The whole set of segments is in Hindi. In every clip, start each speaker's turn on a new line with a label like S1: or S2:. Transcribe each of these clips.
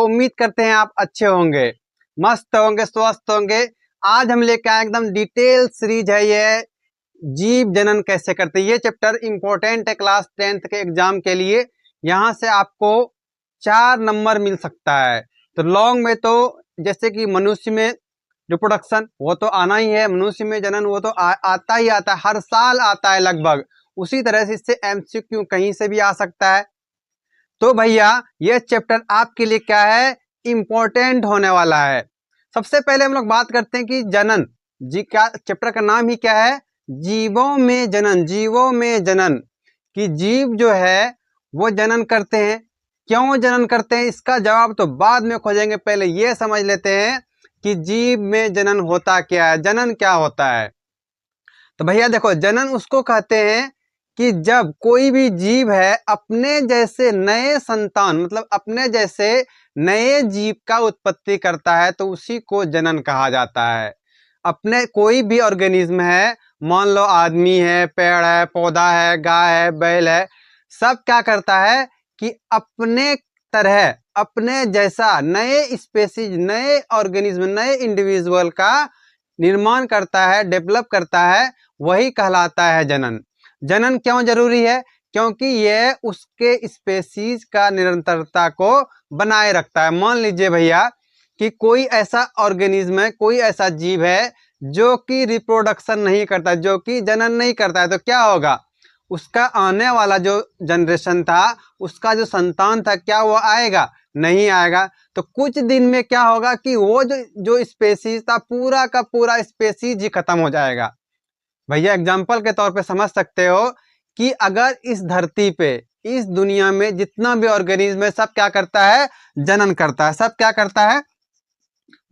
S1: उम्मीद करते हैं आप अच्छे होंगे, मस्त होंगे, स्वस्थ होंगे। आज हम लेके आए एकदम डिटेल सीरीज है ये, जीव जनन कैसे करते हैं। ये चैप्टर इंपॉर्टेंट है क्लास 10th के एग्जाम के लिए। यहाँ से आपको 4 नंबर मिल सकता है। तो लॉन्ग में तो जैसे कि मनुष्य में रिप्रोडक्शन वो तो आना ही है, मनुष्य में जनन वो तो आता ही आता है, हर साल आता है लगभग। उसी तरह से इससे एमसीक्यू कहीं से भी आ सकता है। तो भैया ये चैप्टर आपके लिए क्या है, इंपॉर्टेंट होने वाला है। सबसे पहले हम लोग बात करते हैं कि जनन जी, क्या चैप्टर का नाम ही क्या है, जीवों में जनन। जीवों में जनन कि जीव जो है वो जनन करते हैं। क्यों जनन करते हैं इसका जवाब तो बाद में खोजेंगे, पहले ये समझ लेते हैं कि जीव में जनन होता क्या है, जनन क्या होता है। तो भैया देखो, जनन उसको कहते हैं कि जब कोई भी जीव है अपने जैसे नए संतान, मतलब अपने जैसे नए जीव का उत्पत्ति करता है, तो उसी को जनन कहा जाता है। अपने कोई भी ऑर्गेनिज्म है, मान लो आदमी है, पेड़ है, पौधा है, गाय है, बैल है, सब क्या करता है कि अपने तरह, अपने जैसा नए स्पेसीज, नए ऑर्गेनिज्म, नए इंडिविजुअल का निर्माण करता है, डेवलप करता है, वही कहलाता है जनन। जनन क्यों जरूरी है, क्योंकि यह उसके स्पेसीज का निरंतरता को बनाए रखता है। मान लीजिए भैया कि कोई ऐसा ऑर्गेनिज्म है, कोई ऐसा जीव है जो कि रिप्रोडक्शन नहीं करता, जो कि जनन नहीं करता है, तो क्या होगा, उसका आने वाला जो जनरेशन था, उसका जो संतान था, क्या वो आएगा, नहीं आएगा। तो कुछ दिन में क्या होगा कि वो जो स्पेसीज था, पूरा का पूरा स्पेसीज ही खत्म हो जाएगा। भैया एग्जाम्पल के तौर पे समझ सकते हो कि अगर इस धरती पे, इस दुनिया में जितना भी ऑर्गेनिज्म है, सब क्या करता है, जनन करता है। सब क्या करता है,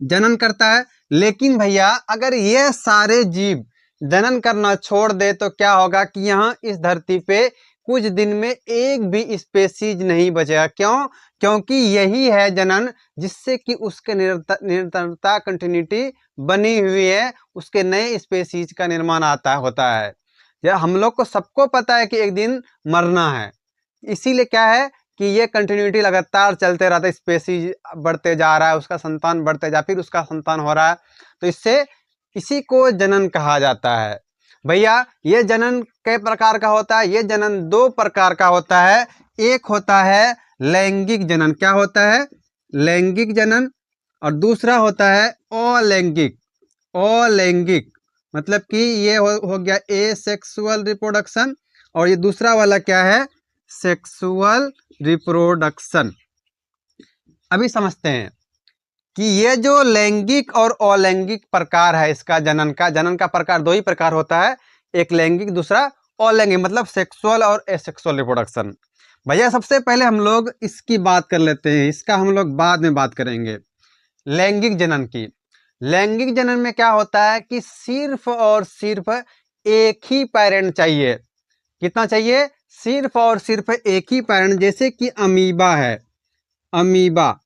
S1: जनन करता है। लेकिन भैया अगर ये सारे जीव जनन करना छोड़ दे तो क्या होगा कि यहाँ इस धरती पे कुछ दिन में एक भी स्पेसीज नहीं बचेगा। क्यों, क्योंकि यही है जनन जिससे कि उसके निरंतरता, कंटिन्यूटी बनी हुई है, उसके नए स्पेसीज का निर्माण होता है। या हम लोग को सबको पता है कि एक दिन मरना है, इसीलिए क्या है कि ये कंटिन्यूटी लगातार चलते रहता है, स्पेसीज बढ़ते जा रहा है, उसका संतान बढ़ते जा, फिर उसका संतान हो रहा है, तो इससे इसी को जनन कहा जाता है। भैया ये जनन कई प्रकार का होता है, ये जनन 2 प्रकार का होता है। एक होता है लैंगिक जनन, क्या होता है, लैंगिक जनन, और दूसरा होता है अलैंगिक। अलैंगिक मतलब कि ये हो गया एसेक्सुअल रिप्रोडक्शन, और ये दूसरा वाला क्या है, सेक्सुअल रिप्रोडक्शन। अभी समझते हैं कि ये जो लैंगिक और अलैंगिक प्रकार है इसका, जनन का प्रकार 2 ही प्रकार होता है, एक लैंगिक, दूसरा अलैंगिक, मतलब सेक्सुअल और एसेक्सुअल रिप्रोडक्शन। भैया सबसे पहले हम लोग इसकी बात कर लेते हैं, इसका हम लोग बाद में बात करेंगे, लैंगिक जनन की। लैंगिक जनन में क्या होता है कि सिर्फ और सिर्फ एक ही पेरेंट चाहिए। कितना चाहिए, सिर्फ और सिर्फ एक ही पेरेंट। जैसे कि अमीबा है, अमीबा,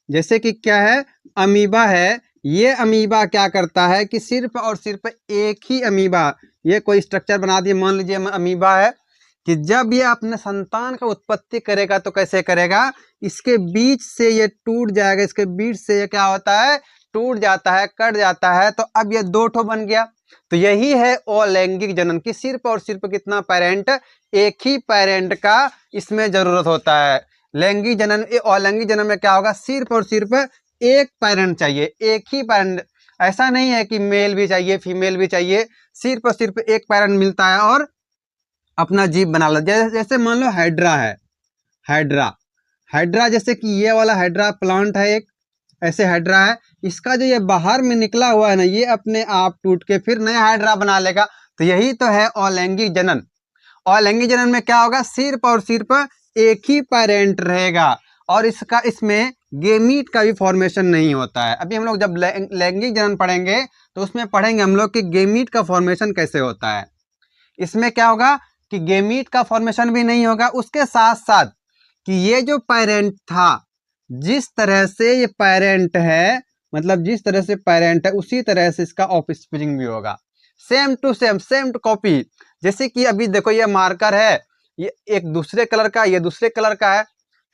S1: जैसे कि क्या है, अमीबा है। ये अमीबा क्या करता है कि सिर्फ और सिर्फ एक ही अमीबा, ये कोई स्ट्रक्चर बना दिए, मान लीजिए अमीबा है, कि जब ये अपने संतान का उत्पत्ति करेगा तो कैसे करेगा, इसके बीच से ये टूट जाएगा, इसके बीच से ये क्या होता है, टूट जाता है, कट जाता है, तो अब ये 2 ठो बन गया। तो यही है अलैंगिक जनन की सिर्फ और सिर्फ कितना पेरेंट, एक ही पेरेंट का इसमें जरूरत होता है। लैंगिक जनन, अलैंगिक जनन में क्या होगा, सिर्फ और सिर्फ एक पेरेंट चाहिए, एक ही पेरेंट। ऐसा नहीं है कि मेल भी चाहिए, फीमेल भी चाहिए, सिर्फ और सिर्फ एक पेरेंट मिलता है और अपना जीव बना लो। जैसे मान लो हाइड्रा है, हाइड्रा, हाइड्रा जैसे कि ये वाला हाइड्रा प्लांट है एक, ऐसे हाइड्रा है, इसका जो ये बाहर में निकला हुआ है ना, ये अपने आप टूट के फिर नया हाइड्रा बना लेगा। तो यही तो है अलैंगिक जनन। अलैंगिक जनन में क्या होगा, सिर्फ और सिर्फ एक ही पेरेंट रहेगा, और इसमें गेमीट का भी फॉर्मेशन नहीं होता है। अभी हम लोग जब लैंगिक जनन पढ़ेंगे तो उसमें पढ़ेंगे हम लोग कि गेमीट का फॉर्मेशन कैसे होता है। इसमें क्या होगा कि गेमीट का फॉर्मेशन भी नहीं होगा, उसके साथ साथ कि ये जो पेरेंट था, जिस तरह से ये पेरेंट है, मतलब जिस तरह से पेरेंट है उसी तरह से इसका ऑफस्प्रिंग भी होगा, same to same, same to copy. जैसे कि अभी देखो ये मार्कर है, ये एक दूसरे कलर का, ये दूसरे कलर का है,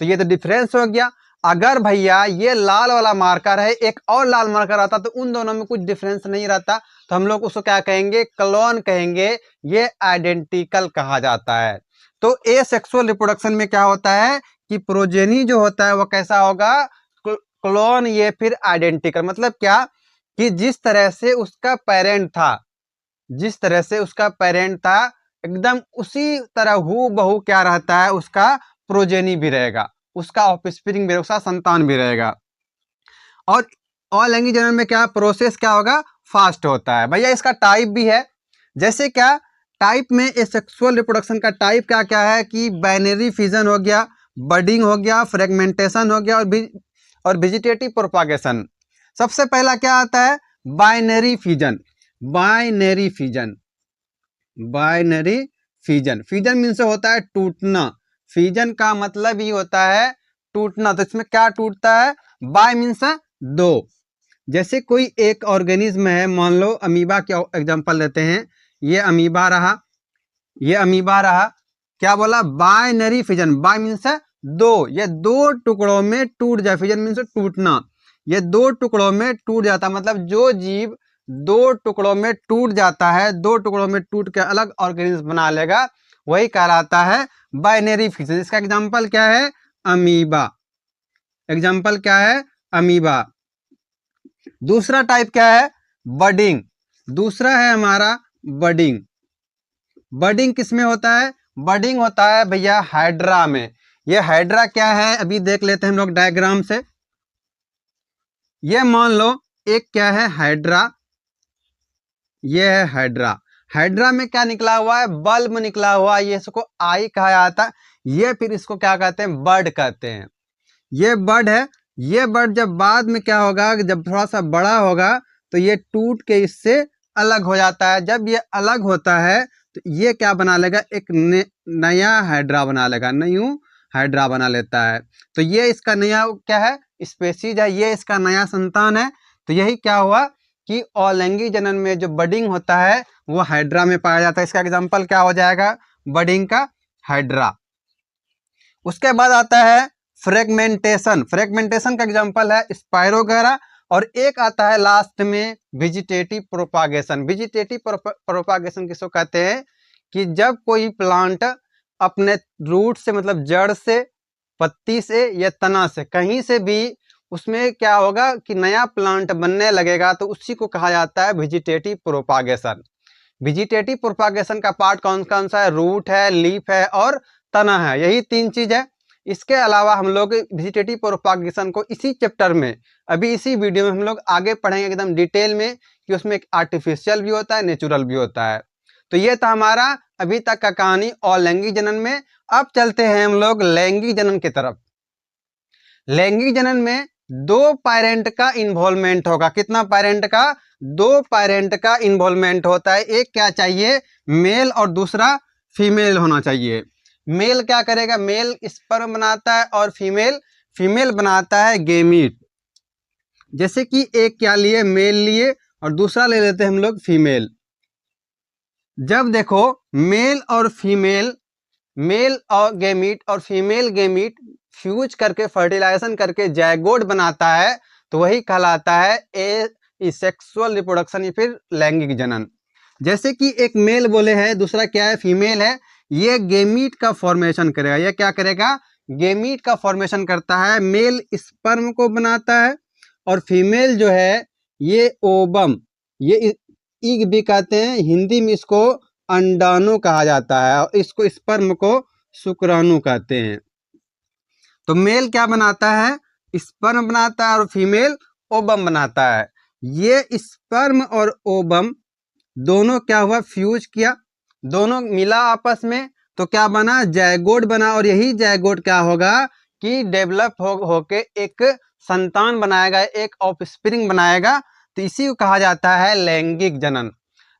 S1: तो ये तो डिफरेंस हो गया। अगर भैया ये लाल वाला मार्कर है, एक और लाल मार्कर आता तो उन दोनों में कुछ डिफरेंस नहीं रहता, तो हम लोग उसको क्या कहेंगे, क्लोन कहेंगे। ये आइडेंटिकल कहा जाता है। तो एसेक्सुअल रिप्रोडक्शन में क्या होता है कि प्रोजेनी जो होता है वो कैसा होगा, क्लोन। ये फिर आइडेंटिकल मतलब क्या कि जिस तरह से उसका पेरेंट था, जिस तरह से उसका पेरेंट था एकदम उसी तरह हू बहू क्या रहता है, उसका प्रोजेनी भी रहेगा, उसका ऑफस्प्रिंग भी, उसका संतान भी रहेगा। और अलैंगिक जनन में क्या प्रोसेस क्या होगा, फास्ट होता है। भैया इसका टाइप भी है, जैसे क्या टाइप में एसेक्सुअल रिप्रोडक्शन का टाइप क्या क्या है कि बाइनरी फिजन हो गया, बडिंग हो गया, फ्रेगमेंटेशन हो गया और वेजिटेटिव प्रोपागेशन। सबसे पहला क्या आता है, binary fission. Binary fission, binary fission, fission means होता है टूटना। फिजन का मतलब ही होता है टूटना। तो इसमें क्या टूटता है, बाय मीन्स दो। जैसे कोई एक ऑर्गेनिज्म है, मान लो अमीबा का एग्जांपल लेते हैं, ये अमीबा रहा, ये अमीबा रहा, क्या बोला, बाइनरी फिजन। बाय मीन्स दो, ये दो टुकड़ों में टूट जाए, फिजन मीन्स टूटना। ये दो टुकड़ों में टूट जाता, मतलब जो जीव दो टुकड़ों में टूट जाता है, दो टुकड़ों में टूट के अलग ऑर्गेनिज्म बना लेगा, वही कहलाता है बाइनरी फिजन। इसका एग्जांपल क्या है, अमीबा। एग्जांपल क्या है, अमीबा। दूसरा टाइप क्या है, बडिंग। दूसरा है हमारा बडिंग। बडिंग किस में होता है, बडिंग होता है भैया हाइड्रा में। ये हाइड्रा क्या है अभी देख लेते हैं हम लोग डायग्राम से। ये मान लो एक क्या है हाइड्रा, ये है हाइड्रा। हाइड्रा में क्या निकला हुआ है, बल्ब निकला हुआ है, ये इसको आई कहा जाता है। ये फिर इसको क्या कहते हैं, बर्ड कहते हैं। ये बर्ड है। ये बर्ड जब बाद में क्या होगा, जब थोड़ा सा बड़ा होगा तो ये टूट के इससे अलग हो जाता है। जब ये अलग होता है तो ये क्या बना लेगा, एक नया हाइड्रा बना लेगा, न्यू हाइड्रा बना लेता है। तो ये इसका नया क्या है, स्पेसीज है, ये इसका नया संतान है। तो यही क्या हुआ कि अलैंगिक जनन में जो बडिंग होता है वो हाइड्रा में पाया जाता है। इसका एग्जाम्पल क्या हो जाएगा, बडिंग का हाइड्रा। उसके बाद आता है फ्रेगमेंटेशन। फ्रेगमेंटेशन का एग्जांपल है स्पाइरोगेरा। और एक आता है लास्ट में वेजिटेटिव प्रोपागेशन। वेजिटेटिव प्रोपागेशन किसको कहते हैं कि जब कोई प्लांट अपने रूट से मतलब जड़ से, पत्ती से या तना से, कहीं से भी उसमें क्या होगा कि नया प्लांट बनने लगेगा, तो उसी को कहा जाता है वेजिटेटिव प्रोपागेशन। वेजिटेटिव प्रोपागेशन का पार्ट कौन कौन सा है, रूट है, लीफ है और तना है, यही तीन चीज है। इसके अलावा हम लोग वेजिटेटिव प्रोपागेशन को इसी चैप्टर में, अभी इसी वीडियो में हम लोग आगे पढ़ेंगे एकदम डिटेल में कि उसमें एक आर्टिफिशियल भी होता है, नेचुरल भी होता है। तो ये था हमारा अभी तक का कहानी अलैंगिक जनन में। अब चलते हैं हम लोग लैंगिक जनन की तरफ। लैंगिक जनन में दो पेरेंट का इन्वॉल्वमेंट होगा। कितना पेरेंट का, दो पेरेंट का इन्वॉल्वमेंट होता है। एक क्या चाहिए, मेल, और दूसरा फीमेल होना चाहिए। मेल क्या करेगा, मेल स्पर्म बनाता है और फीमेल बनाता है गेमीट। जैसे कि एक क्या लिए, मेल लिए और दूसरा ले लेते हैं हम लोग फीमेल। जब देखो मेल और फीमेल, मेल और गेमीट और फीमेल गेमीट फ्यूज करके फर्टिलाइजेशन करके जायगोट बनाता है, तो वही कहलाता है एसेक्सुअल रिप्रोडक्शन या फिर लैंगिक जनन। जैसे कि एक मेल बोले हैं, दूसरा क्या है, फीमेल है। ये गेमीट का फॉर्मेशन करेगा। ये क्या करेगा, गेमीट का फॉर्मेशन करता है। मेल स्पर्म को बनाता है और फीमेल जो है ये ओबम, ये इग भी कहते हैं, हिंदी में इसको अंडाणु कहा जाता है और इसको स्पर्म को शुक्राणु कहते हैं। तो मेल क्या बनाता है, स्पर्म बनाता है और फीमेल ओबम बनाता है। ये स्पर्म और ओबम दोनों क्या हुआ, फ्यूज किया, दोनों मिला आपस में, तो क्या बना, जायगोट बना। और यही जायगोट क्या होगा कि डेवलप होके एक संतान बनाएगा, एक ऑफस्प्रिंग बनाएगा। तो इसी को कहा जाता है लैंगिक जनन।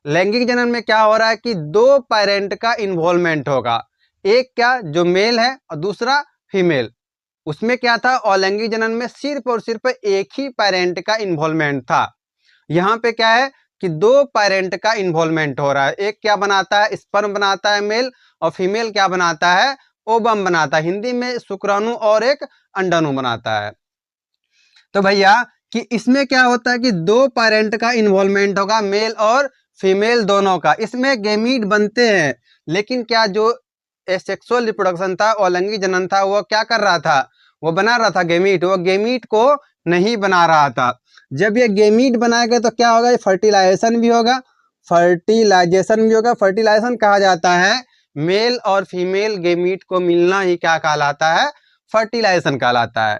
S1: लैंगिक जनन में क्या हो रहा है कि दो पेरेंट का इन्वॉल्वमेंट होगा। एक क्या, जो मेल है और दूसरा फीमेल। उसमें क्या था, अलैंगिक जनन में सिर्फ और सिर्फ एक ही पेरेंट का इन्वॉल्वमेंट था। यहाँ पे क्या है कि दो पेरेंट का इन्वॉल्वमेंट हो रहा है। एक क्या बनाता है, स्पर्म बनाता है मेल, और फीमेल क्या बनाता है, ओवम बनाता है, हिंदी में शुक्राणु और एक अंडाणु बनाता है। तो भैया कि इसमें क्या होता है कि दो पेरेंट का इन्वॉल्वमेंट होगा, मेल और फीमेल दोनों का, इसमें गैमीट बनते हैं। लेकिन क्या जो सेक्सुअल रिप्रोडक्शन था, अलैंगिक जनन था, वो क्या कर रहा था, वो बना रहा था गैमीट, वो गैमीट को नहीं बना रहा था। जब ये गैमीट बनाएगा तो क्या होगा, फर्टिलाइजेशन भी होगा, फर्टिलाइजेशन कहा जाता है। मेल और फीमेल गैमीट को मिलना ही क्या कहलाता है, फर्टिलाइजेशन कहलाता है।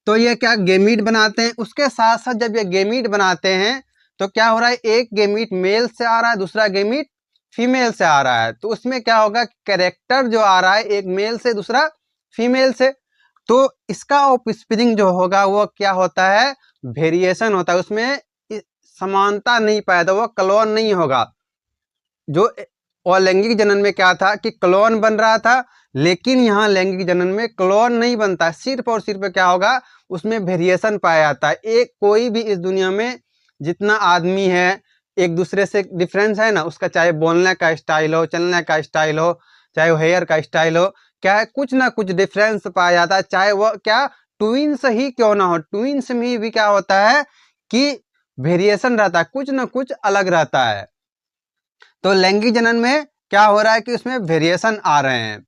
S1: तो ये क्या गैमीट बनाते हैं। उसके साथ साथ जब ये गैमीट बनाते हैं तो क्या हो रहा है, एक गैमीट मेल से आ रहा है, दूसरा गैमीट फीमेल से आ रहा है। तो उसमें क्या होगा, कैरेक्टर जो आ रहा है एक मेल से दूसरा फीमेल से, तो इसका ऑफस्प्रिंग जो होगा वो क्या होता है, वेरिएशन होता है, उसमें समानता नहीं पाया, वो क्लोन नहीं होगा। जो अलैंगिक जनन में क्या था कि क्लोन बन रहा था, लेकिन यहाँ लैंगिक जनन में क्लोन नहीं बनता, सिर्फ और सिर्फ क्या होगा, उसमें वेरिएशन पाया जाता है। एक कोई भी इस दुनिया में जितना आदमी है एक दूसरे से डिफरेंस है ना, उसका चाहे बोलने का स्टाइल हो, चलने का स्टाइल हो, चाहे हेयर का स्टाइल हो, क्या है कुछ ना कुछ डिफरेंस पाया जाता है, चाहे वो क्या ट्विंस ही क्यों ना हो। ट्विंस में भी क्या होता है कि वेरिएशन रहता है, कुछ ना कुछ अलग रहता है। तो लैंगिक जनन में क्या हो रहा है कि उसमें वेरिएशन आ रहे हैं।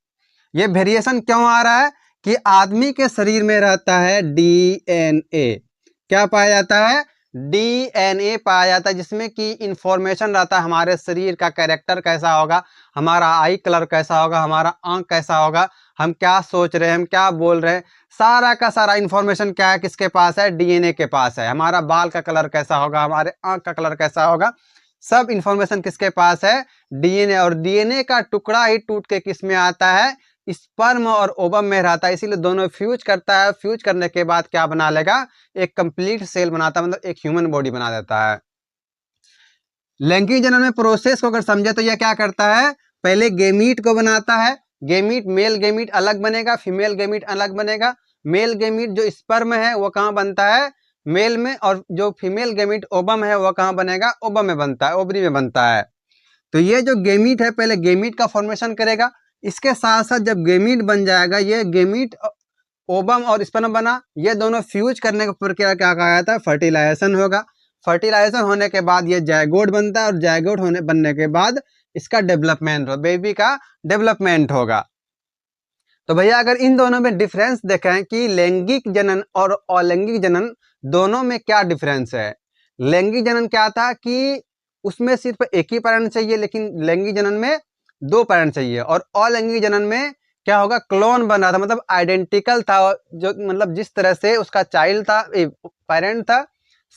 S1: ये वेरिएशन क्यों आ रहा है कि आदमी के शरीर में रहता है डीएनए, क्या पाया जाता है, डीएनए पाया जाता है, जिसमें कि इंफॉर्मेशन रहता है हमारे शरीर का, कैरेक्टर कैसा होगा, हमारा आई कलर कैसा होगा, हमारा आंख कैसा होगा, हम क्या सोच रहे हैं, हम क्या बोल रहे हैं, सारा का सारा इंफॉर्मेशन क्या है, किसके पास है, डीएनए के पास है। हमारा बाल का कलर कैसा होगा, हमारे आंख का कलर कैसा होगा, सब इंफॉर्मेशन किसके पास है, डीएनए। और डीएनए का टुकड़ा ही टूट के किस में आता है, स्पर्म और ओवम में रहता है, इसीलिए दोनों फ्यूज करता है। फ्यूज करने के बाद क्या बना लेगा, एक कंप्लीट सेल बनाता है, मतलब एक ह्यूमन बॉडी बना देता है। लैंगिक जनन में प्रोसेस को अगर समझे तो यह क्या करता है, पहले गेमीट को बनाता है, गेमीट मेल गेमीट अलग बनेगा, फीमेल गेमीट अलग बनेगा। मेल गेमीट जो स्पर्म है वो कहाँ बनता है, मेल में, और जो फीमेल गेमीट ओवम है वो कहाँ बनेगा, ओवम में बनता है, ओवरी में बनता है। तो ये जो गेमीट है पहले गेमीट का फॉर्मेशन करेगा, इसके साथ साथ जब गेमीट बन जाएगा, ये गेमीट ओवम और स्पर्म बना, ये दोनों फ्यूज करने का प्रक्रिया क्या कहा जाता है, फर्टिलाइजेशन होगा। फर्टिलाइजेशन होने के बाद ये जायगोट बनता है, और जायगोट होने बनने के बाद इसका डेवलपमेंट हो, बेबी का डेवलपमेंट होगा। तो भैया अगर इन दोनों में डिफरेंस देखें कि लैंगिक जनन और अलैंगिक जनन दोनों में क्या डिफरेंस है। लैंगिक जनन क्या था कि उसमें सिर्फ एक ही पेरेंट चाहिए, लेकिन लैंगिक जनन में दो पेरेंट चाहिए। और अलैंगिक जनन में क्या होगा, क्लोन बन रहा था, मतलब आइडेंटिकल था, जो मतलब जिस तरह से उसका चाइल्ड था, पेरेंट था,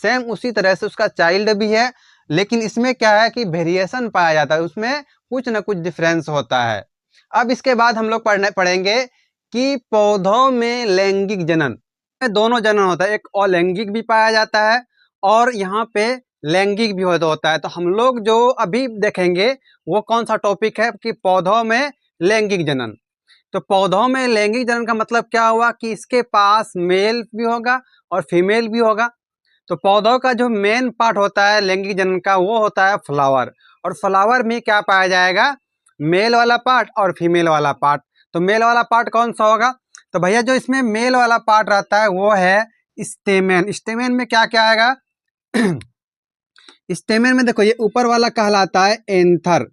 S1: सेम उसी तरह से उसका चाइल्ड भी है। लेकिन इसमें क्या है कि वेरिएशन पाया जाता है, उसमें कुछ ना कुछ डिफरेंस होता है। अब इसके बाद हम लोग पढ़ेंगे कि पौधों में लैंगिक जनन, दोनों जनन होता है, एक अलैंगिक भी पाया जाता है और यहाँ पे लैंगिक भी होता है। तो हम लोग जो अभी देखेंगे वो कौन सा टॉपिक है कि पौधों में लैंगिक जनन। तो पौधों में लैंगिक जनन का मतलब क्या हुआ कि इसके पास मेल भी होगा और फीमेल भी होगा। तो पौधों का जो मेन पार्ट होता है लैंगिक जनन का वो होता है फ्लावर, और फ्लावर में क्या पाया जाएगा, मेल वाला पार्ट और फीमेल वाला पार्ट। तो मेल वाला पार्ट कौन सा होगा, तो भैया जो इसमें मेल वाला पार्ट रहता है वो है स्टेमेन। स्टेमेन में क्या क्या आएगा स्टेमेन में देखो ये ऊपर वाला कहलाता है एंथर,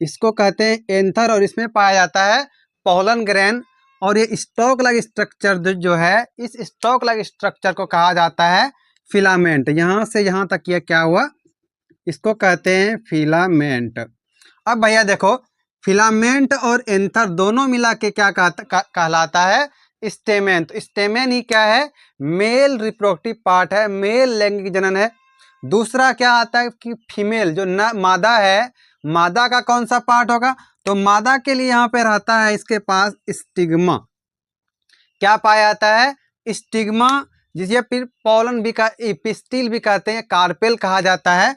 S1: इसको कहते हैं एंथर, और इसमें पाया जाता है पोलन ग्रेन। और ये स्टॉक लाइक स्ट्रक्चर जो है, इस स्टॉक लाइक स्ट्रक्चर को कहा जाता है फिलामेंट। यहां से यहां तक ये क्या हुआ, इसको कहते हैं फिलामेंट। अब भैया देखो फिलामेंट और एंथर दोनों मिला के क्या कहलाता है, स्टेमेन। तो स्टेमेन ही क्या है, मेल रिप्रोडक्टिव पार्ट है, मेल लैंगिक जनन है। दूसरा क्या आता है कि फीमेल जो मादा है, मादा का कौन सा पार्ट होगा, तो मादा के लिए यहाँ पे रहता है इसके पास स्टिग्मा। क्या पाया जाता है, स्टिग्मा, जिसे फिर पोलन भी का पिस्टिल भी कहते हैं, कार्पेल कहा जाता है।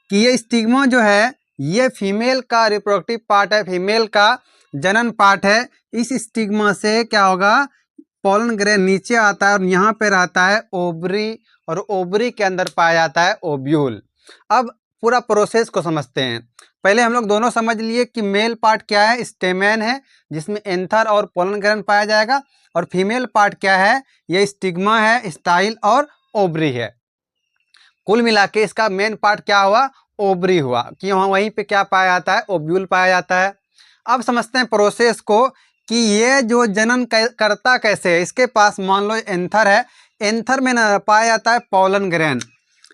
S1: कि ये स्टिग्मा जो है ये फीमेल का रिप्रोडक्टिव पार्ट है, फीमेल का जनन पार्ट है। इस स्टिग्मा से क्या होगा, पोलन ग्रेन नीचे आता है और यहाँ पे रहता है ओवरी, और ओवरी के अंदर पाया जाता है ओव्यूल। अब पूरा प्रोसेस को समझते हैं। पहले हम लोग दोनों समझ लिए कि मेल पार्ट क्या है, स्टेमेन है जिसमें एंथर और पोलन ग्रैंड पाया जाएगा, और फीमेल पार्ट क्या है, ये स्टिग्मा है, स्टाइल और ओवरी है। कुल मिला के इसका मेन पार्ट क्या हुआ, ओवरी हुआ, कि वहीं पे क्या पाया जाता है, ओव्यूल पाया जाता है। अब समझते हैं प्रोसेस को कि ये जो जनन करता कैसे है। इसके पास मान लो एंथर है, एंथर में ना पाया जाता है पोलन ग्रैंड।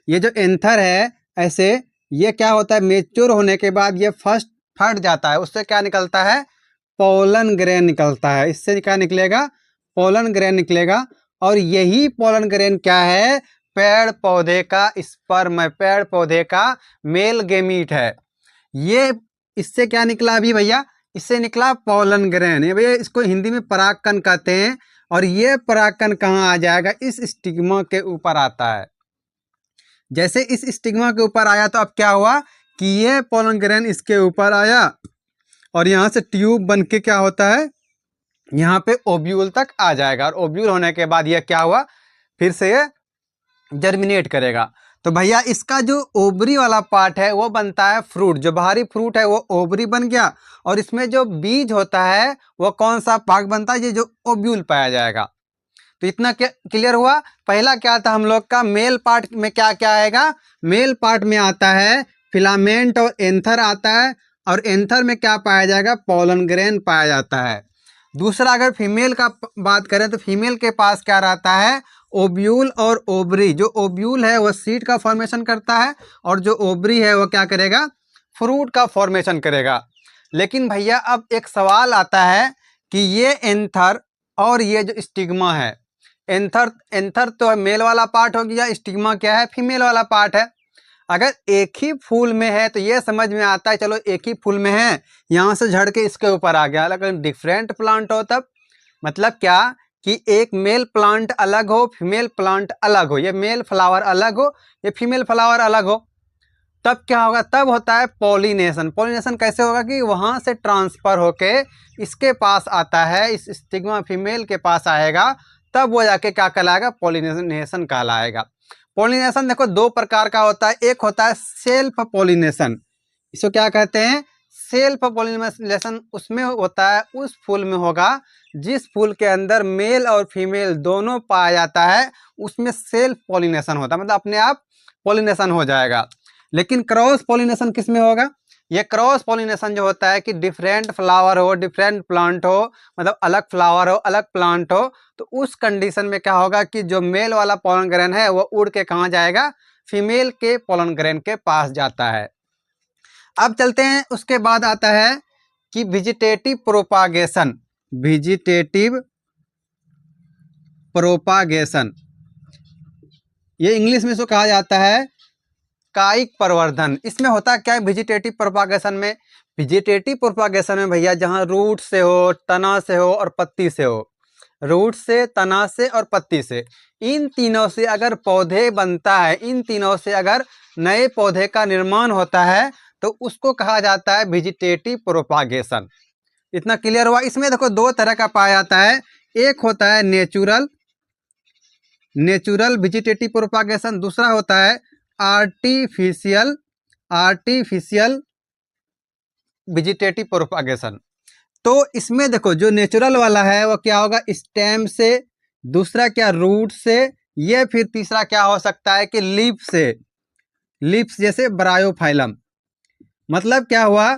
S1: ये जो एंथर है ऐसे, ये क्या होता है, मेच्योर होने के बाद ये फर्स्ट फट जाता है, उससे क्या निकलता है, पोलन ग्रेन निकलता है। इससे क्या निकलेगा, पोलन ग्रेन निकलेगा। और यही पोलन ग्रेन क्या है, पेड़ पौधे का स्पर्म, पेड़ पौधे का मेल गेमीट है। ये इससे क्या निकला अभी भैया, इससे निकला पोलन ग्रेन। ये भैया इसको हिंदी में परागकण कहते हैं। और ये परागकण कहाँ आ जाएगा, इस स्टिग्मा के ऊपर आता है। जैसे इस स्टिग्मा के ऊपर आया तो अब क्या हुआ कि ये पोलन ग्रेन इसके ऊपर आया, और यहाँ से ट्यूब बन के क्या होता है, यहाँ पे ओव्यूल तक आ जाएगा। और ओव्यूल होने के बाद ये क्या हुआ, फिर से ये जर्मिनेट करेगा। तो भैया इसका जो ओवरी वाला पार्ट है वो बनता है फ्रूट, जो बाहरी फ्रूट है वो ओवरी बन गया। और इसमें जो बीज होता है वो कौन सा पार्ट बनता है, ये जो ओव्यूल पाया जाएगा। तो इतना क्लियर हुआ। पहला क्या था हम लोग का, मेल पार्ट में क्या क्या आएगा, मेल पार्ट में आता है फिलामेंट और एंथर आता है। और एंथर में क्या पाया जाएगा, पोलन ग्रेन पाया जाता है। दूसरा अगर फीमेल का बात करें तो फीमेल के पास क्या रहता है, ओव्यूल और ओवरी। जो ओव्यूल है वो सीड का फॉर्मेशन करता है, और जो ओवरी है वो क्या करेगा, फ्रूट का फॉर्मेशन करेगा। लेकिन भैया अब एक सवाल आता है कि ये एंथर और ये जो स्टिग्मा है, एंथर तो मेल वाला पार्ट हो गया, स्टिग्मा क्या है, फीमेल वाला पार्ट है। अगर एक ही फूल में है तो ये समझ में आता है चलो एक ही फूल में है, यहाँ से झड़ के इसके ऊपर आ गया। अगर डिफरेंट प्लांट हो तब मतलब क्या कि एक मेल प्लांट अलग हो, फीमेल प्लांट अलग हो, ये मेल फ्लावर अलग हो, ये फीमेल फ्लावर अलग हो, तब क्या होगा, तब होता है पॉलिनेशन। पॉलिनेशन कैसे होगा कि वहाँ से ट्रांसफ़र होके इसके पास आता है, इस स्टिग्मा फीमेल के पास आएगा, तब वो जाके क्या कहलाएगा, पॉलिनेशन कहलाएगा। पॉलिनेशन देखो दो प्रकार का होता है, एक होता है सेल्फ पॉलिनेशन, इसको क्या कहते हैं, सेल्फ पॉलिनेशन। उसमें होता है, उस फूल में होगा जिस फूल के अंदर मेल और फीमेल दोनों पाया जाता है, उसमें सेल्फ पॉलिनेशन होता है, मतलब अपने आप पॉलिनेशन हो जाएगा। लेकिन क्रॉस पॉलिनेशन किस में होगा, ये क्रॉस पॉलिनेशन जो होता है कि डिफरेंट फ्लावर हो, डिफरेंट प्लांट हो, मतलब अलग फ्लावर हो, अलग प्लांट हो, तो उस कंडीशन में क्या होगा कि जो मेल वाला पोलन ग्रेन है वो उड़ के कहाँ जाएगा, फीमेल के पोलन ग्रेन के पास जाता है। अब चलते हैं, उसके बाद आता है कि वेजिटेटिव प्रोपागेशन। वेजिटेटिव प्रोपागेशन, ये इंग्लिश में इसको कहा जाता है कायिक प्रवर्धन। इसमें होता क्या है वेजिटेटिव प्रोपागेशन में, वेजिटेटिव प्रोपागेशन में भैया जहाँ रूट से हो, तना से हो और पत्ती से हो, रूट से, तना से और पत्ती से, इन तीनों से अगर पौधे बनता है, इन तीनों से अगर नए पौधे का निर्माण होता है तो उसको कहा जाता है वेजिटेटिव प्रोपागेशन। इतना क्लियर हुआ। इसमें देखो दो तरह का पाया जाता है, एक होता है नेचुरल वेजिटेटिव प्रोपागेशन, दूसरा होता है आर्टिफिशियल वेजिटेटिव प्रोपागेशन। तो इसमें देखो जो नेचुरल वाला है वो क्या होगा, स्टेम से, दूसरा क्या रूट से, ये फिर तीसरा क्या हो सकता है कि लीफ से, लीफ्स जैसे ब्रायोफाइलम। मतलब क्या हुआ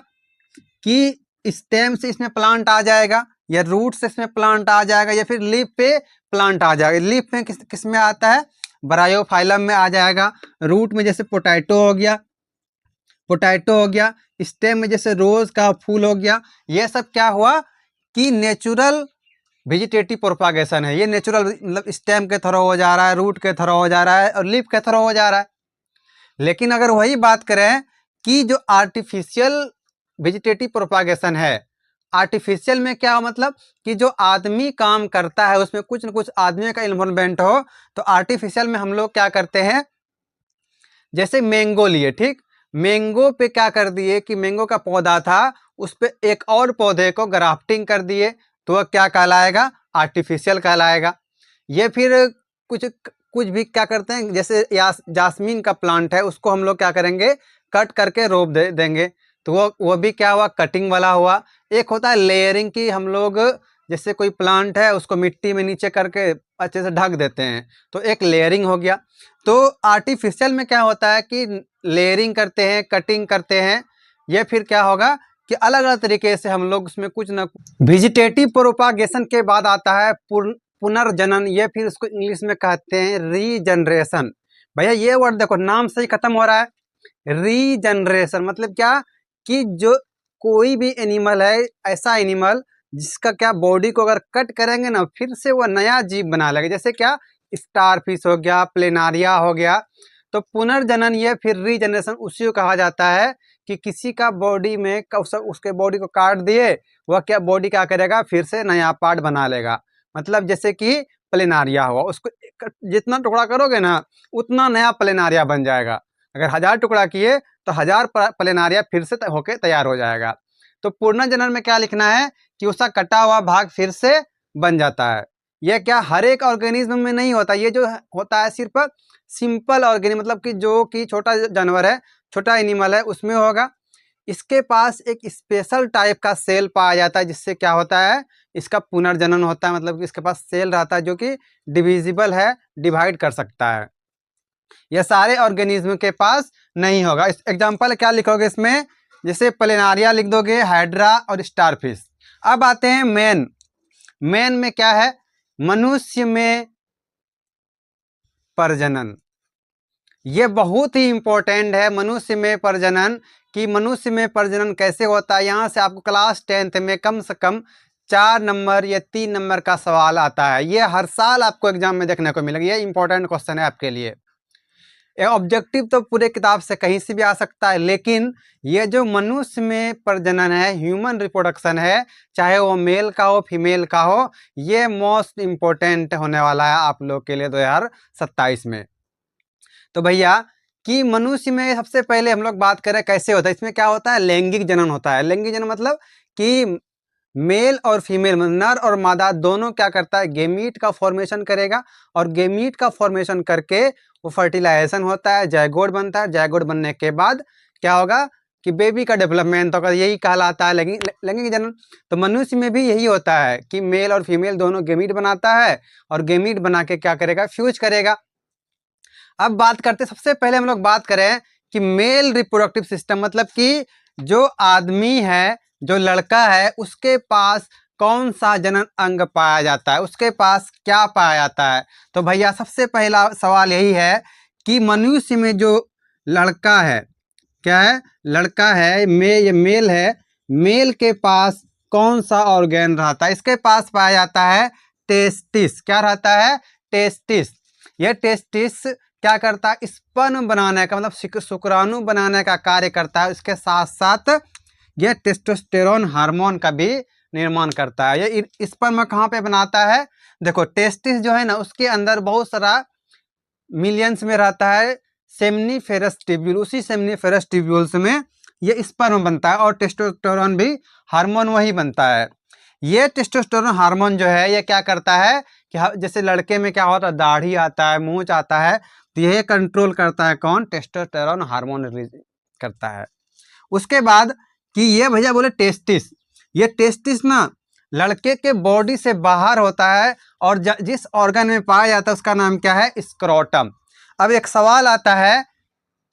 S1: कि स्टेम से इसमें प्लांट आ जाएगा, या रूट से इसमें प्लांट आ जाएगा, या फिर लीफ पे प्लांट आ जाएगा। लीफ में किस में आता है, ब्रायोफाइलम में आ जाएगा। रूट में जैसे पोटैटो हो गया, स्टेम में जैसे रोज का फूल हो गया। ये सब क्या हुआ कि नेचुरल वेजिटेटिव प्रोपागेशन है। ये नेचुरल मतलब स्टेम के थ्रू हो जा रहा है, रूट के थ्रू हो जा रहा है और लीफ के थ्रू हो जा रहा है। लेकिन अगर वही बात करें कि जो आर्टिफिशियल वेजिटेटिव प्रोपागेशन है, आर्टिफिशियल में क्या मतलब कि जो आदमी काम करता है उसमें कुछ न कुछ आदमी का इन्वॉल्वमेंट हो, तो आर्टिफिशियल में हम लोग क्या करते हैं, जैसे मैंगो लिए, ठीक, मैंगो पे क्या कर दिए कि मैंगो का पौधा था, उस पे एक और पौधे को ग्राफ्टिंग कर दिए, तो वह क्या कहलाएगा, आर्टिफिशियल कहलाएगा। ये फिर कुछ भी क्या करते हैं, जैसे जास्मीन का प्लांट है उसको हम लोग क्या करेंगे, कट करके रोप देंगे, तो वो भी क्या हुआ, कटिंग वाला हुआ। एक होता है लेयरिंग की, हम लोग जैसे कोई प्लांट है उसको मिट्टी में नीचे करके अच्छे से ढक देते हैं, तो एक लेयरिंग हो गया। तो आर्टिफिशियल में क्या होता है कि लेयरिंग करते हैं, कटिंग करते हैं, ये फिर क्या होगा कि अलग अलग तरीके से हम लोग उसमें कुछ ना। वेजिटेटिव प्रोपागेशन के बाद आता है पुनर्जनन, ये फिर उसको इंग्लिश में कहते हैं रीजनरेशन। भैया ये वर्ड देखो नाम से ही खत्म हो रहा है। रीजनरेशन मतलब क्या कि जो कोई भी एनिमल है, ऐसा एनिमल जिसका क्या बॉडी को अगर कट करेंगे ना फिर से वो नया जीव बना लेगा। जैसे क्या स्टारफिश हो गया, प्लेनारिया हो गया। तो पुनर्जनन ये फिर रीजनरेशन उसी को कहा जाता है कि किसी का बॉडी में उसके बॉडी को काट दिए, वह क्या बॉडी क्या करेगा, फिर से नया पार्ट बना लेगा। मतलब जैसे कि प्लेनारिया हुआ, उसको जितना टुकड़ा करोगे ना उतना नया प्लेनारिया बन जाएगा। अगर 1000 टुकड़ा किए तो 1000 प्लेनारिया फिर से होके तैयार हो जाएगा। तो पुनर्जनन में क्या लिखना है कि उसका कटा हुआ भाग फिर से बन जाता है। यह क्या हर एक ऑर्गेनिज्म में नहीं होता, ये जो होता है सिर्फ सिंपल ऑर्गेनिज्म, मतलब कि जो कि छोटा जानवर है, छोटा एनिमल है, उसमें होगा। इसके पास एक स्पेशल टाइप का सेल पाया जाता है जिससे क्या होता है, इसका पुनर्जनन होता है। मतलब कि इसके पास सेल रहता है जो कि डिविजिबल है, डिवाइड कर सकता है। यह सारे ऑर्गेनिज्म के पास नहीं होगा। इस एग्जांपल क्या लिखोगे इसमें, जैसे प्लेनारिया लिख दोगे, हाइड्रा और स्टारफिश। अब आते हैं मेन। मेन में क्या है, मनुष्य में प्रजनन। ये बहुत ही इंपॉर्टेंट है, मनुष्य में प्रजनन। कि मनुष्य में प्रजनन कैसे होता है, यहाँ से आपको क्लास 10th में कम से कम 4 नंबर या 3 नंबर का सवाल आता है। ये हर साल आपको एग्जाम में देखने को मिलेगा, ये इंपॉर्टेंट क्वेश्चन है आपके लिए। ऑब्जेक्टिव तो पूरे किताब से कहीं से भी आ सकता है, लेकिन ये जो मनुष्य में प्रजनन है, ह्यूमन रिप्रोडक्शन है, चाहे वो मेल का हो फीमेल का हो, ये मोस्ट इम्पोर्टेंट होने वाला है आप लोग के लिए 2027 में। तो भैया कि मनुष्य में सबसे पहले हम लोग बात करें कैसे होता है, इसमें क्या होता है, लैंगिक जनन होता है। लैंगिक जनन मतलब कि मेल और फीमेल, नर और मादा दोनों क्या करता है, गेमीट का फॉर्मेशन करेगा, और गेमीट का फॉर्मेशन करके वो फर्टिलाइजेशन होता है, जायगोट बनता है। जायगोट बनने के बाद क्या होगा कि बेबी का डेवलपमेंट होगा, यही कहलाता है लैंगिक जनन। तो मनुष्य में भी यही होता है कि मेल और फीमेल दोनों गेमीट बनाता है, और गेमीट बना के क्या करेगा, फ्यूज करेगा। अब बात करते, सबसे पहले हम लोग बात करें कि मेल रिप्रोडक्टिव सिस्टम, मतलब कि जो आदमी है, जो लड़का है, उसके पास कौन सा जनन अंग पाया जाता है, उसके पास क्या पाया जाता है। तो भैया सबसे पहला सवाल यही है कि मनुष्य में जो लड़का है, क्या है, लड़का है, ये मेल है, मेल के पास कौन सा ऑर्गेन रहता है, इसके पास पाया जाता है टेस्टिस। क्या रहता है, टेस्टिस। यह टेस्टिस क्या करता है, स्पर्म बनाने का, मतलब शुक्राणु बनाने का कार्य करता है। इसके साथ साथ यह टेस्टोस्टेरोन हार्मोन का भी निर्माण करता है। ये स्पर्म कहाँ पे बनाता है, देखो टेस्टिस जो है ना, उसके अंदर बहुत सारा मिलियंस में रहता है सेमनीफेरस ट्यूब्यूल, उसी सेमनीफेरस ट्यूब्यूल्स में ये स्पर्म बनता है, और टेस्टोस्टेरोन भी हार्मोन वही बनता है। ये टेस्टोस्टेरोन हार्मोन जो है ये क्या करता है कि जैसे लड़के में क्या होता है, दाढ़ी आता है, मूंछ आता है, तो यह कंट्रोल करता है कौन, टेस्टोस्टेरोन हार्मोन रिलीज करता है। उसके बाद कि ये भैया बोले टेस्टिस, ये टेस्टिस ना लड़के के बॉडी से बाहर होता है, और जिस ऑर्गन में पाया जाता है उसका नाम क्या है, स्क्रोटम। अब एक सवाल आता है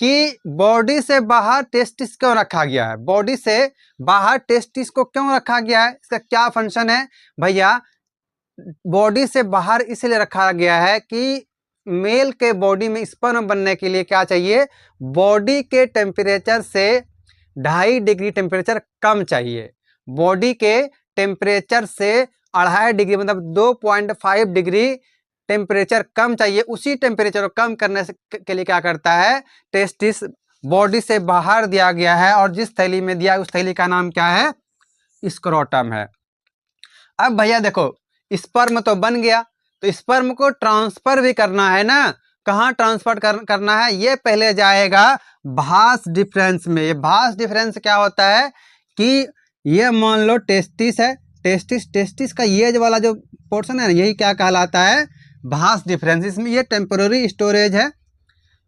S1: कि बॉडी से बाहर टेस्टिस क्यों रखा गया है, बॉडी से बाहर टेस्टिस को क्यों रखा गया है, इसका क्या फंक्शन है। भैया बॉडी से बाहर इसलिए रखा गया है कि मेल के बॉडी में स्पर्म बनने के लिए क्या चाहिए, बॉडी के टेम्परेचर से 2.5 डिग्री टेम्परेचर कम चाहिए। बॉडी के टेम्परेचर से 2.5 डिग्री मतलब 2.5 डिग्री टेम्परेचर कम चाहिए। उसी टेम्परेचर को कम करने के लिए क्या करता है, टेस्टिस बॉडी से बाहर दिया गया है, और जिस थैली में दिया उस थैली का नाम क्या है, स्क्रोटम है। अब भैया देखो स्पर्म तो बन गया, तो स्पर्म को ट्रांसफर भी करना है ना, कहाँ ट्रांसफर करना है, ये पहले जाएगा भास डिफरेंस में। ये भास डिफरेंस क्या होता है कि ये मान लो टेस्टिस है, टेस्टिस का ये वाला जो पोर्शन है ना, यही क्या कहलाता है, भास डिफरेंस। इसमें ये टेम्पोररी स्टोरेज है,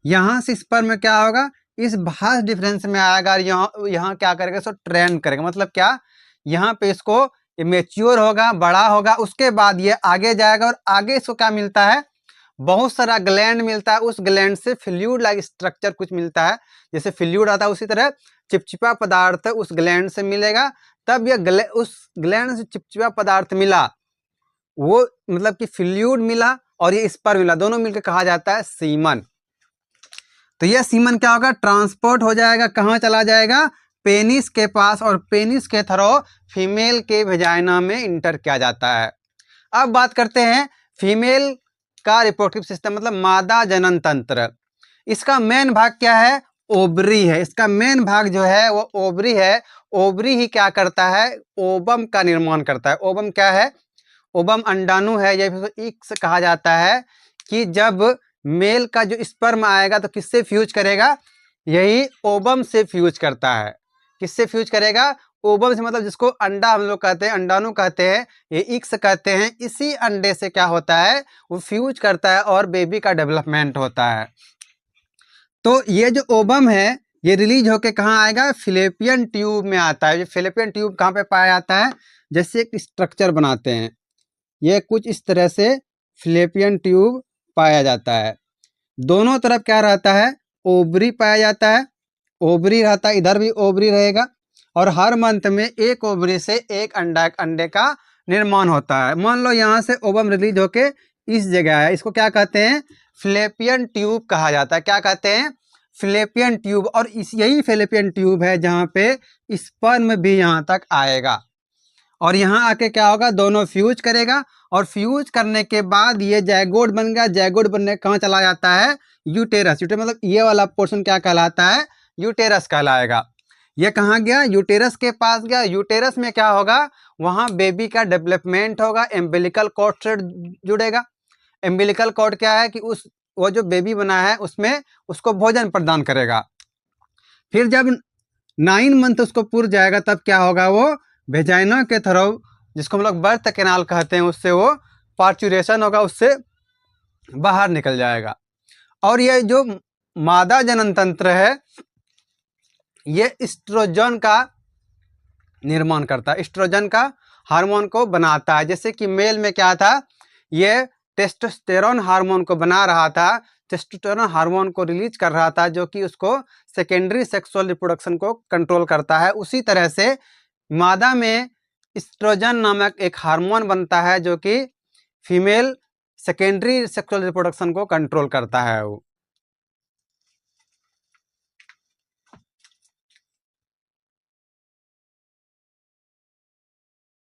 S1: यहाँ से स्पर्म क्या होगा, इस भास्ट डिफरेंस में आएगा, यहाँ यहाँ क्या करेगा, इसको ट्रेंड करेगा। मतलब क्या, यहाँ पे इसको मेच्योर होगा, बड़ा होगा, उसके बाद ये आगे जाएगा और आगे इसको क्या मिलता है, बहुत सारा ग्लैंड मिलता है। उस ग्लैंड से फ्लूइड लाइक स्ट्रक्चर कुछ मिलता है, जैसे फ्लूइड आता है उसी तरह चिपचिपा पदार्थ उस ग्लैंड से मिलेगा। तब यह उस ग्लैंड से चिपचिपा पदार्थ मिला, वो मतलब कि फ्लूइड मिला और ये स्पर्म मिला, दोनों मिलकर कहा जाता है सीमन। तो यह सीमन क्या होगा, ट्रांसपोर्ट हो जाएगा, कहाँ चला जाएगा, पेनिस के पास, और पेनिस के थ्रू फीमेल के वेजाइना में इंटर किया जाता है। अब बात करते हैं फीमेल का रिप्रोडक्टिव सिस्टम, मतलब मादा जनन तंत्र। इसका मेन भाग क्या है, ओवरी है। इसका मेन भाग जो है वो ओवरी है। ओवरी ही क्या करता है, ओवम का निर्माण करता है। ओवम क्या है, ओवम अंडाणु है, या फिर इक्स कहा जाता है, कि जब मेल का जो स्पर्म आएगा तो किससे फ्यूज करेगा, यही ओवम से फ्यूज करता है। किससे फ्यूज करेगा, ओवम से, मतलब जिसको अंडा हम लोग कहते हैं, अंडाणु कहते हैं, ये इक्स कहते हैं। इसी अंडे से क्या होता है, वो फ्यूज करता है और बेबी का डेवलपमेंट होता है। तो ये जो ओवम है ये रिलीज होके कहाँ आएगा, फिलिपियन ट्यूब में आता है। ये फिलिपियन ट्यूब कहाँ पे पाया जाता है, जैसे एक स्ट्रक्चर बनाते हैं, ये कुछ इस तरह से फिलिपियन ट्यूब पाया जाता है। दोनों तरफ क्या रहता है, ओवरी पाया जाता है, ओवरी रहता है, इधर भी ओवरी रहेगा, और हर मंथ में एक ओवरी से एक अंडे का निर्माण होता है। मान लो यहाँ से ओवम रिलीज होके इस जगह है, इसको क्या कहते हैं, फिलिपियन ट्यूब कहा जाता है। क्या कहते हैं, फिलिपियन ट्यूब। और यही फिलिपियन ट्यूब है जहाँ पे स्पर्म भी यहाँ तक आएगा, और यहाँ आके क्या होगा, दोनों फ्यूज करेगा, और फ्यूज करने के बाद ये जैगोड बन गया। जैगोड बनने कहाँ चला जाता है, यूटेरस। यूटेरस मतलब ये वाला पोर्शन क्या कहलाता है, यूटेरस कहलाएगा। ये कहाँ गया, यूटेरस के पास गया। यूटेरस में क्या होगा, वहाँ बेबी का डेवलपमेंट होगा, एम्बिलिकल कॉर्ड से जुड़ेगा। एम्बिलिकल कॉर्ड क्या है कि वो जो बेबी बना है उसमें उसको भोजन प्रदान करेगा। फिर जब 9 मंथ उसको पूर जाएगा तब क्या होगा, वो वेजाइना के थ्रू, जिसको हम लोग बर्थ कैनाल कहते हैं, उससे वो पार्चुरेशन होगा, उससे बाहर निकल जाएगा। और ये जो मादा जनन तंत्र है ये एस्ट्रोजन का निर्माण करता है, एस्ट्रोजन का हार्मोन को बनाता है। जैसे कि मेल में क्या था, ये टेस्टोस्टेरोन हार्मोन को बना रहा था, टेस्टोस्टेरोन हार्मोन को रिलीज कर रहा था, जो कि उसको सेकेंडरी सेक्सुअल रिप्रोडक्शन को कंट्रोल करता है। उसी तरह से मादा में एस्ट्रोजन नामक एक हार्मोन बनता है, जो कि फीमेल सेकेंडरी सेक्सुअल रिप्रोडक्शन को कंट्रोल करता है। वो